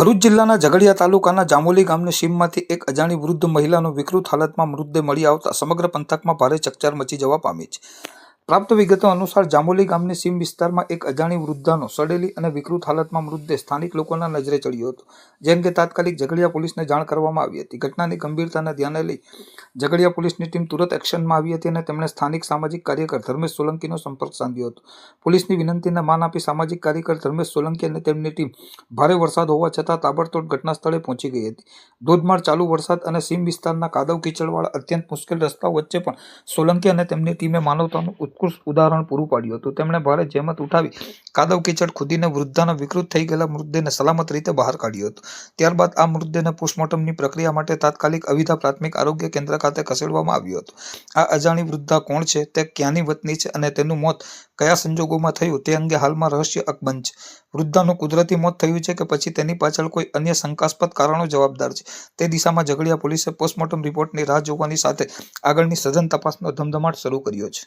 ભરૂચ જિલ્લાના ઝઘડિયા તાલુકાના જામોલી ગામની સીમમાંથી એક અજાણી વૃદ્ધ મહિલાનો વિકૃત હાલતમાં મૃતદેહ મળી આવતા સમગ્ર પંથકમાં ભારે ચકચાર મચી જવા પામી છે। પ્રાપ્ત વિગતો અનુસાર જામોલી ગામની સીમ વિસ્તારમાં એક અજાણી વૃદ્ધાનો સડેલી અને વિકૃત હાલતમાં મૃતદેહ સ્થાનિક લોકોના નજરે ચડ્યો હતો, જે અંગે તાત્કાલિક ઝઘડિયા પોલીસને જાણ કરવામાં આવી હતી। ઘટનાની ગંભીરતાને ધ્યાને લઈ ઝઘડિયા પોલીસની ટીમ તુરંત એક્શનમાં આવી હતી અને તેમણે સ્થાનિક સામાજિક કાર્યકર ધર્મેશ સોલંકીનો સંપર્ક સાધ્યો હતો। પોલીસની વિનંતીને માન આપી સામાજિક કાર્યકર ધર્મેશ સોલંકી અને તેમની ટીમ ભારે વરસાદ હોવા છતાં તાબડતોડ ઘટના સ્થળે પહોંચી ગઈ હતી। ધોધમાર ચાલુ વરસાદ અને સીમ વિસ્તારના કાદવ કીચડવાળા અત્યંત મુશ્કેલ રસ્તાઓ વચ્ચે પણ સોલંકી અને તેમની ટીમે માનવતાનું ઉત્કૃષ્ટ ઉદાહરણ પૂરું પાડ્યું હતું। તેમણે ભારે જહેમત ઉઠાવી કાદવ કીચડ ખોદીને વૃદ્ધાના વિકૃત થઈ ગયેલા મૃતદેહને સલામત રીતે બહાર કાઢ્યો હતો। ત્યારબાદ આ મૃતદેહને પોસ્ટમોર્ટમની પ્રક્રિયા માટે તાત્કાલિક અવિધા પ્રાથમિક આરોગ્ય કેન્દ્ર ખાતે ખસેડવામાં આવ્યો હતો। આ અજાણી વૃદ્ધા કોણ છે, તે ક્યાંની વતની છે અને તેનું મોત કયા સંજોગોમાં થયું તે અંગે હાલમાં રહસ્ય અકબંધ છે। વૃદ્ધાનું કુદરતી મોત થયું છે કે પછી તેની પાછળ કોઈ અન્ય શંકાસ્પદ કારણો જવાબદાર છે, તે દિશામાં ઝઘડિયા પોલીસે પોસ્ટમોર્ટમ રિપોર્ટની રાહ જોવાની સાથે આગળની સઘન તપાસનો ધમધમાટ શરૂ કર્યો છે।